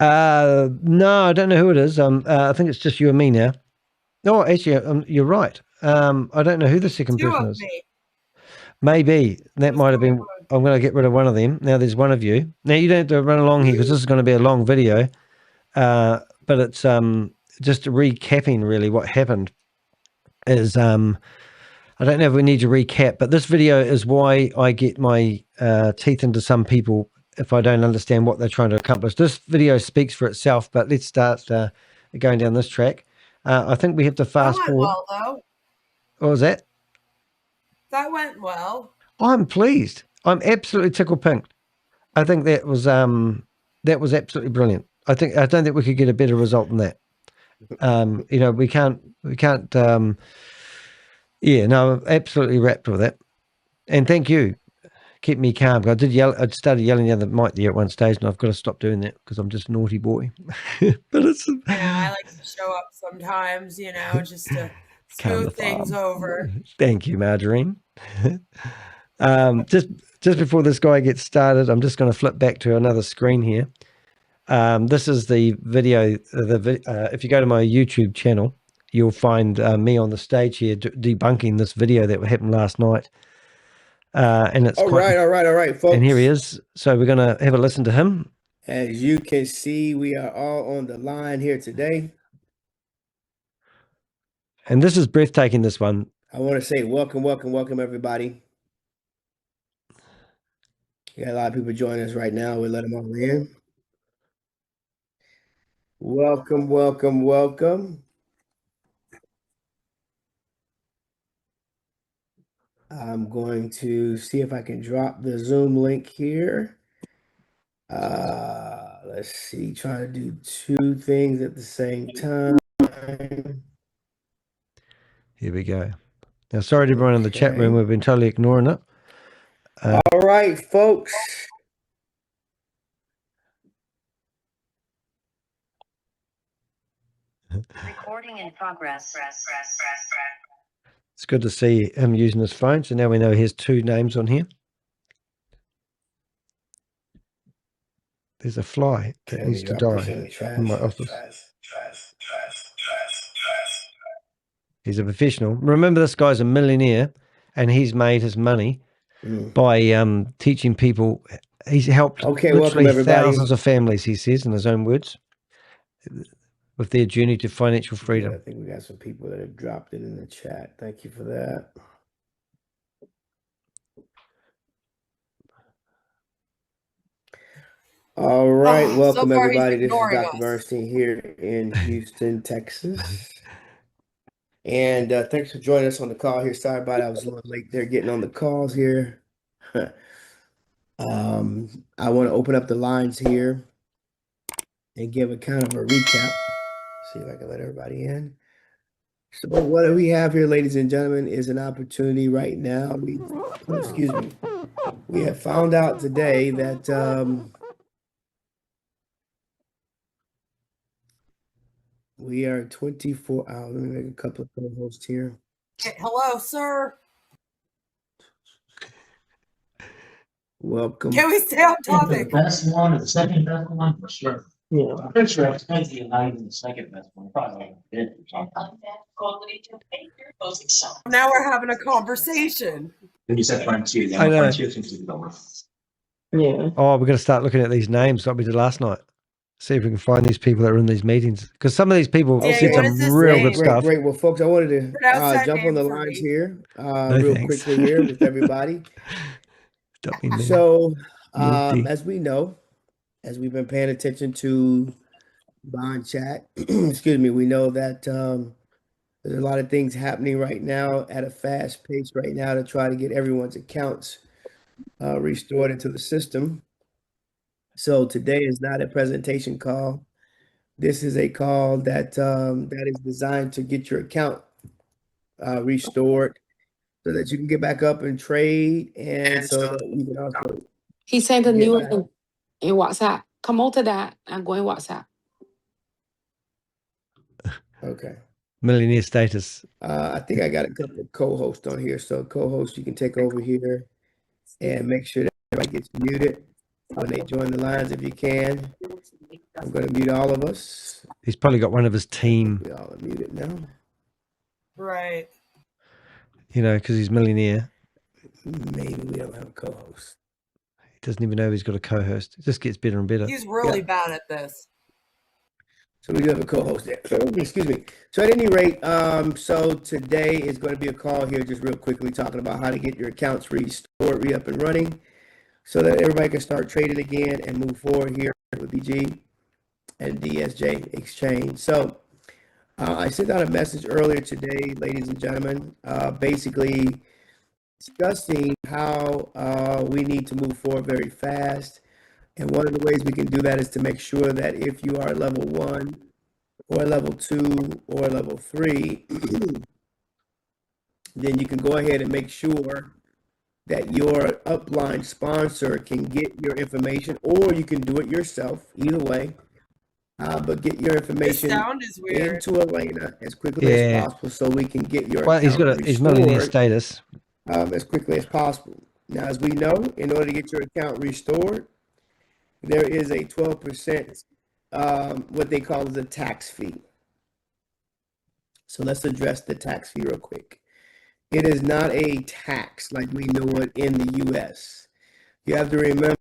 No, I don't know who it is. I think it's just you and me now. No, actually, you're right. I don't know who the second person is. Maybe that might have been. I'm going to get rid of one of them. Now there's one of you. Now you don't have to run along here because this is going to be a long video. But it's just recapping really what happened. Is I don't know if we need to recap, but this video is why I get my teeth into some people if I don't understand what they're trying to accomplish. This video speaks for itself, but let's start going down this track. I think we have to fast forward. Well, though. What was that? That went well. I'm pleased. I'm absolutely tickled pink. I think that was absolutely brilliant. I don't think we could get a better result than that. We can't. I'm absolutely wrapped with it. And thank you. Keep me calm. I did yell. I started yelling the other mic there at one stage, and I've got to stop doing that because I'm just a naughty boy. But it's I know I like to show up sometimes, just to calm the smooth things farm. over. Thank you, Margarine. Just before this guy gets started, I'm just going to flip back to another screen here. This is the video. If you go to my YouTube channel, you'll find me on the stage here debunking this video that happened last night. And it's all right, folks. And here he is. So we're going to have a listen to him. As you can see, we are all on the line here today. And this is breathtaking, this one. I want to say welcome, everybody. We got a lot of people joining us right now. We'll let them all in. Welcome. I'm going to see if I can drop the Zoom link here. Let's see, trying to do two things at the same time. Here we go. Now, sorry to everyone in the chat room. We've been totally ignoring it. All right, folks. Recording in progress. It's good to see him using his phone. So now we know he has two names on here. There's a fly that needs to die in my office. He's a professional. Remember, this guy's a millionaire, and he's made his money by teaching people. He's helped literally thousands of families, he says in his own words, with their journey to financial freedom. I think we got some people that have dropped it in the chat. Thank you for that. All right, welcome everybody. This is Dr. Bernstein here in Houston, Texas. And thanks for joining us on the call here. Sorry about it. I was a little late there getting on the calls here. I want to open up the lines here and give a kind of a recap. See if I can let everybody in. So what we have here, ladies and gentlemen, is an opportunity right now. We have found out today that we are 24 hours. Let me make a couple of co-hosts here. Hello, sir. Welcome. Can we stay on topic? The best one or the second best one for sure. Yeah, I'm pretty sure it's not even the second best one. Probably did or something. Now we're having a conversation. Then you said Frontier. I know. Frontier seems to be the worst. Yeah. Oh, we're going to start looking at these names like we did last night. See if we can find these people that are in these meetings. Because some of these people said some real good stuff. Great. Well, folks, I wanted to jump on the lines here real quickly here with everybody. So, as we know, as we've been paying attention to Bond Chat, excuse me, we know that there's a lot of things happening right now at a fast pace right now to try to get everyone's accounts restored into the system. So today is not a presentation call. This is a call that that is designed to get your account restored so that you can get back up and trade, and so that you can also. He sent a new in WhatsApp. Come on to that. I'm going WhatsApp. Okay. Millionaire status. I think I got a couple of co-hosts on here. So co-host, you can take over here and make sure that everybody gets muted when they join the lines if you can. I'm going to mute all of us. He's probably got one of his team. We all are muted now. Right. You know, because he's a millionaire. Maybe we don't have a co-host. He doesn't even know he's got a co-host. It just gets better and better. He's really bad at this. So we do have a co-host there. Excuse me. So at any rate, so today is going to be a call here just real quickly talking about how to get your accounts restored, re-up and running so that everybody can start trading again and move forward here with BG and DSJ Exchange. So I sent out a message earlier today, ladies and gentlemen, basically discussing how we need to move forward very fast. And one of the ways we can do that is to make sure that if you are level 1 or level 2 or level 3, then you can go ahead and make sure that your upline sponsor can get your information, or you can do it yourself, either way. But get your This information sound is weird. into Elena as quickly as Yeah. possible so we can get your Well, he's account got his millionaire restored status. as quickly as possible. Now, as we know, in order to get your account restored, there is a 12% what they call the tax fee. So let's address the tax fee real quick. It is not a tax like we know it in the U.S. You have to remember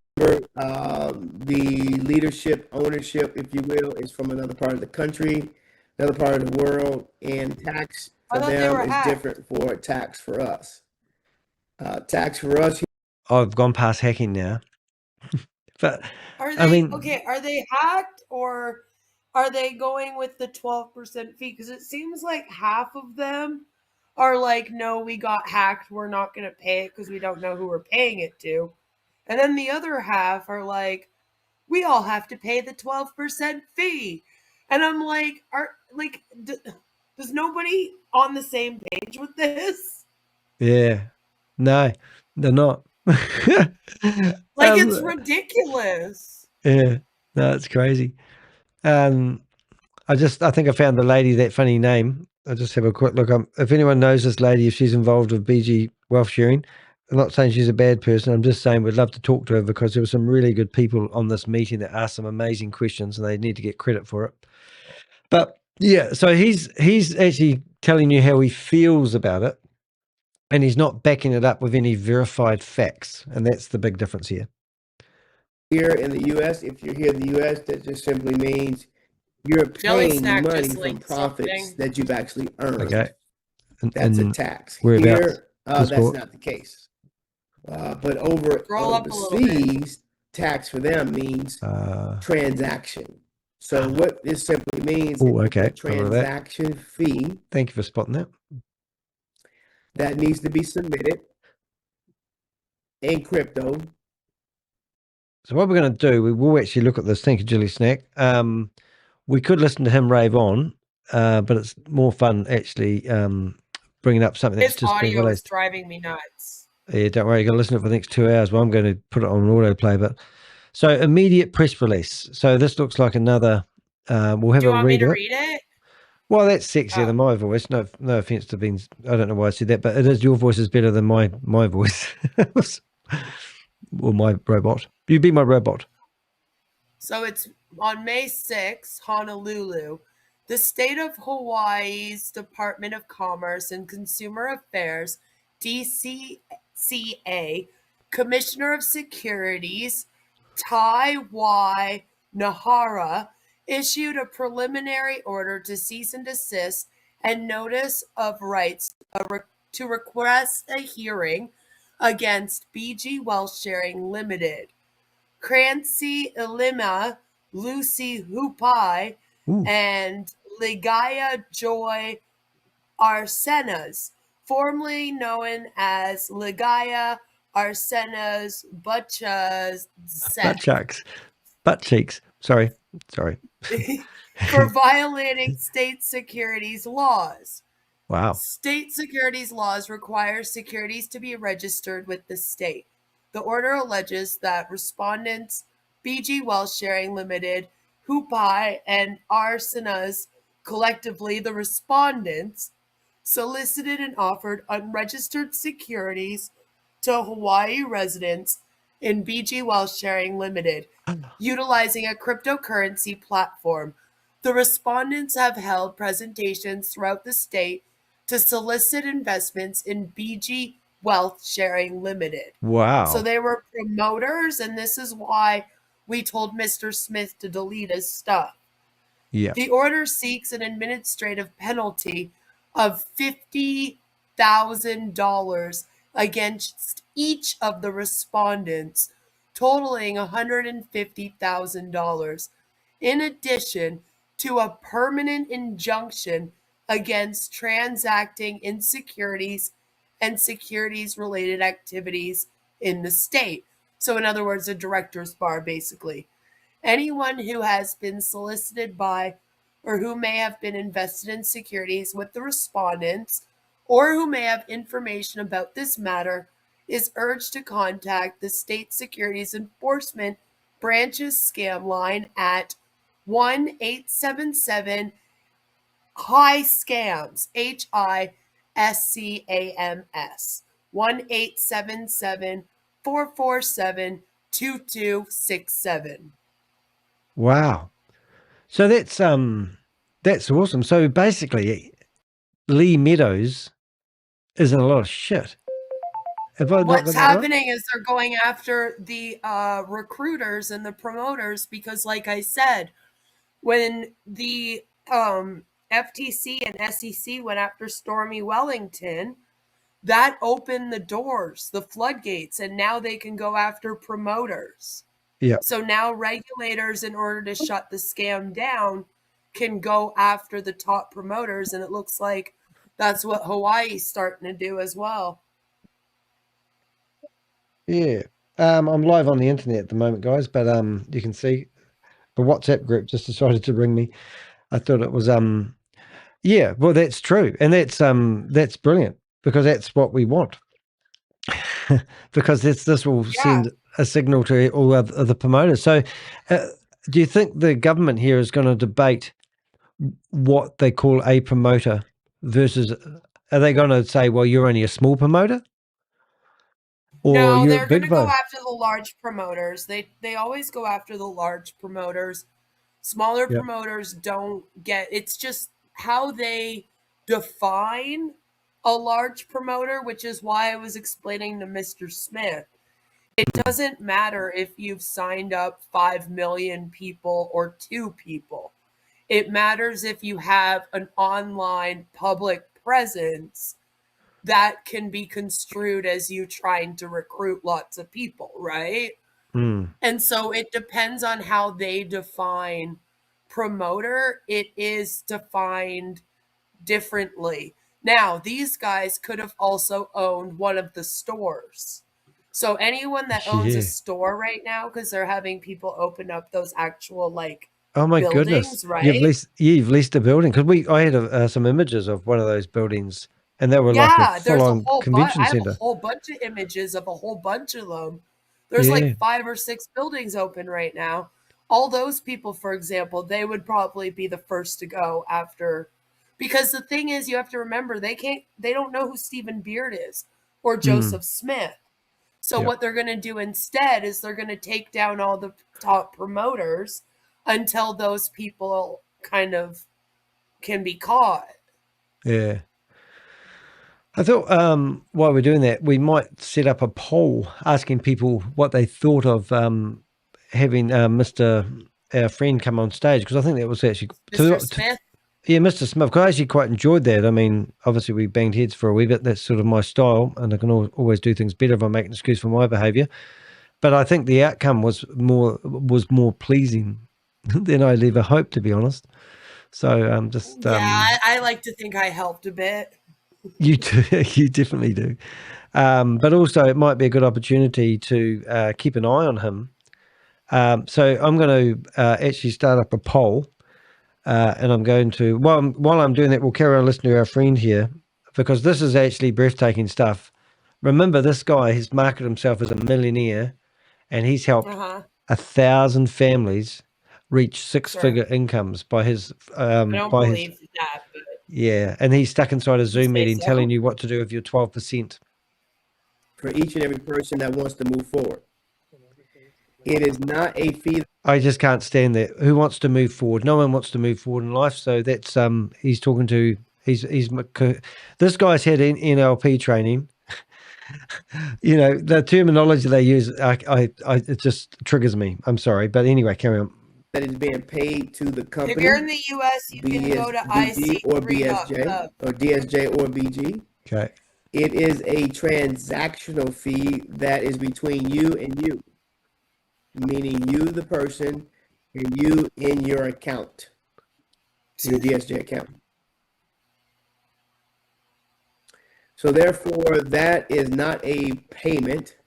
the leadership, ownership, if you will, is from another part of the country, another part of the world, and tax I for thought they them were is hacked. different for tax for us. Tax for us. I've gone past hacking now. But Are I they mean, okay? Are they hacked or are they going with the 12% fee? Because it seems like half of them are like, no, we got hacked. We're not going to pay it because we don't know who we're paying it to. And then the other half are like, we all have to pay the 12% fee. And I'm like, does nobody on the same page with this? yeah, no, they're not. Like, it's ridiculous. Yeah, no, it's crazy. I think I found the lady, that funny name. I'll just have a quick look. If anyone knows this lady, if she's involved with BG Wealth Sharing, I'm not saying she's a bad person. I'm just saying we'd love to talk to her because there were some really good people on this meeting that asked some amazing questions and they need to get credit for it. But yeah, so he's actually telling you how he feels about it and he's not backing it up with any verified facts. And that's the big difference here. Here in the U.S., if you're here in the U.S., that just simply means you're Jelly paying Snack money just from linked profits something. that you've actually earned. Okay. That's a And tax. whereabouts? Here, that's Discord? not the case. But over Scroll up a little bit. overseas, tax for them means transaction. So what this simply means Oh, is okay. a transaction fee Thank you for spotting that. that needs to be submitted in crypto. So what we're going to do, we will actually look at this. Thank you, Jelly Snack. We could listen to him rave on, but it's more fun actually bringing up something that's His just been audio is released. driving me nuts. Yeah, don't worry, you're going to listen to it for the next 2 hours. Well, I'm going to put it on autoplay. But so immediate press release. So this looks like another. We'll have Do you a want me read to of it. read it? Well, that's sexier than my voice. No offense to being. I don't know why I said that, but it is. Your voice is better than my voice. Or my robot. You be my robot. So it's on May 6th, Honolulu. The state of Hawaii's Department of Commerce and Consumer Affairs, DCCA, Commissioner of Securities, Tai Y Nahara, issued a preliminary order to cease and desist and notice of rights to request a hearing against BG Wealth Sharing Limited, Crancy Ilima, Lucy Hupai, and Ligaya Joy Arsenas, formerly known as Ligaya Arsenas Butt cheeks. Sorry. for violating state securities laws. Wow. State securities laws require securities to be registered with the state. The order alleges that respondents BG Wealth Sharing Limited, Hupai, and Arsenas, collectively the respondents, solicited and offered unregistered securities to Hawaii residents in BG Wealth Sharing Limited, utilizing a cryptocurrency platform. The respondents have held presentations throughout the state to solicit investments in BG Wealth Sharing Limited. Wow. So they were promoters, and this is why we told Mr. Smith to delete his stuff. Yeah. The order seeks an administrative penalty of $50,000 against each of the respondents, totaling $150,000, in addition to a permanent injunction against transacting in securities and securities-related activities in the state. So in other words, a director's bar, basically. Anyone who has been solicited by or who may have been invested in securities with the respondents or who may have information about this matter is urged to contact the State Securities Enforcement Branch's scam line at 1-877 high scams, HISCAMS, 1-877-447-2267. Wow. So that's awesome. So basically, Lee Meadows is in a lot of shit. Have I not got What's that right? happening is they're going after the recruiters and the promoters because, like I said, when the FTC and SEC went after Stormy Wellington, that opened the doors, the floodgates, and now they can go after promoters. Yeah. So now regulators, in order to shut the scam down, can go after the top promoters, and it looks like that's what Hawaii's starting to do as well. Yeah. I'm live on the internet at the moment, guys, but you can see the WhatsApp group just decided to ring me. I thought it was yeah, well that's true. And that's brilliant because that's what we want. Because this will send a signal to all of the promoters. So do you think the government here is going to debate what they call a promoter versus, are they going to say, well, you're only a small promoter? Or No, you're they're a going big to go vote? after the large promoters. They always go after the large promoters. Smaller Yep. promoters don't get, it's just how they define a large promoter, which is why I was explaining to Mr. Smith. It doesn't matter if you've signed up 5 million people or 2 people. It matters if you have an online public presence that can be construed as you trying to recruit lots of people, right? Mm. And so it depends on how they define promoter. It is defined differently. Now, these guys could have also owned one of the stores. So anyone that owns a Yeah. store right now, because they're having people open up those actual like Oh my buildings, goodness! right? You've leased a building because I had some images of one of those buildings, and they were like a Yeah, there's a full-on whole convention I have a center. whole bunch of images of a whole bunch of them. There's Yeah. like 5 or 6 buildings open right now. All those people, for example, they would probably be the first to go after, because the thing is, you have to remember they don't know who Stephen Beard is or Joseph Smith. So Yep. what they're going to do instead is they're going to take down all the top promoters until those people kind of can be caught. Yeah. I thought while we're doing that, we might set up a poll asking people what they thought of having our friend come on stage, because I think that was actually Mr. Smith? Yeah, Mr. Smith. 'Cause I actually quite enjoyed that. I mean, obviously we banged heads for a wee bit. That's sort of my style, and I can always do things better if I make an excuse for my behaviour. But I think the outcome was more pleasing than I'd ever hoped, to be honest. So just I like to think I helped a bit. you do, you definitely do. But also, it might be a good opportunity to keep an eye on him. So I'm going to actually start up a poll. And I'm going to, while I'm doing that, we'll carry on listening to our friend here, because this is actually breathtaking stuff. Remember, this guy has marketed himself as a millionaire, and he's helped 1,000 families reach six-figure incomes by his. I don't believe that, but yeah, and he's stuck inside a Zoom say meeting so. telling you what to do with your 12%. For each and every person that wants to move forward. It is not a fee. I just can't stand that. Who wants to move forward? No one wants to move forward in life. So that's he's talking to this guy's had NLP training. You know, the terminology they use, it just triggers me. I'm sorry, but anyway, carry on. That is being paid to the company. If you're in the US, you can go to BSBG or BSJ IC3.gov. or DSJ or BG. Okay. It is a transactional fee that is between you and you, meaning you, the person, and you in your account, your DSJ account. So therefore, that is not a payment.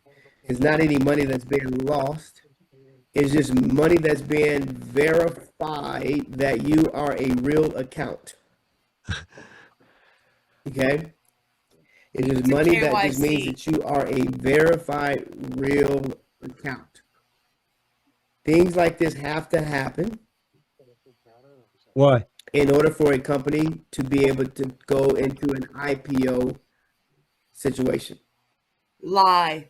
It's not any money that's being lost. It's just money that's being verified that you are a real account. Okay? It is It's a money that just means KYC. that you are a verified real account. Things like this have to happen Why? in order for a company to be able to go into an IPO situation. Lie.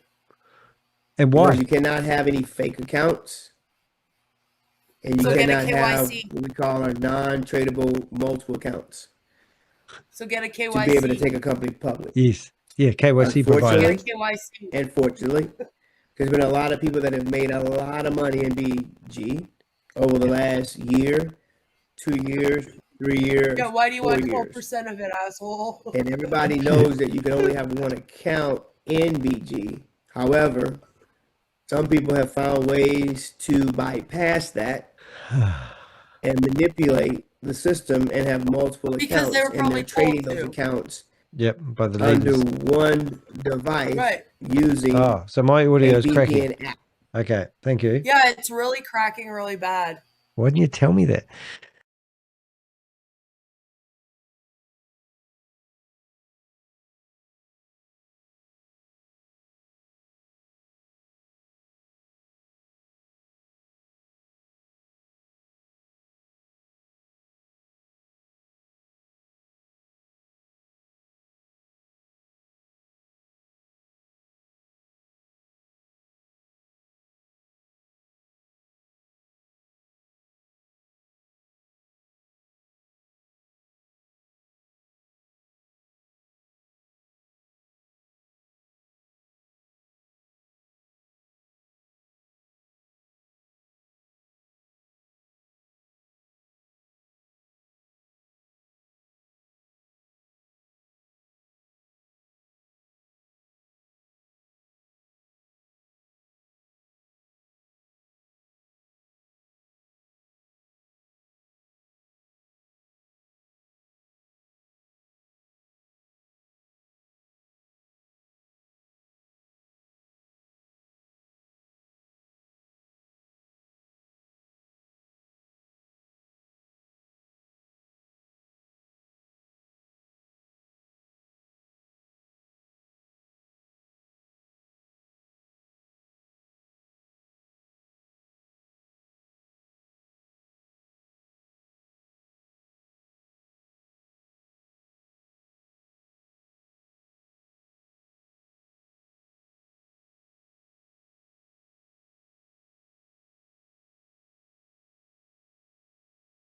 And Because why? you cannot have any fake accounts. And you So get a cannot have KYC. what we call our non-tradable multiple accounts So get a to be able to KYC. take a company public. Yes. Yeah, KYC provider. Unfortunately, Get a KYC. Unfortunately, there's been a lot of people that have made a lot of money in BG over the last year, 2 years, 3 years, Yeah, why do you 4 want years. 12% of it, asshole? And everybody knows that you can only have one account in BG. However, some people have found ways to bypass that and manipulate the system and have multiple Because accounts, they were and probably they're trading told those to. accounts Yep, by the under leaders. one device Right. using Oh, so my a audio is cracking. VPN app. Okay, thank you. Yeah, it's really cracking really bad. Why didn't you tell me that?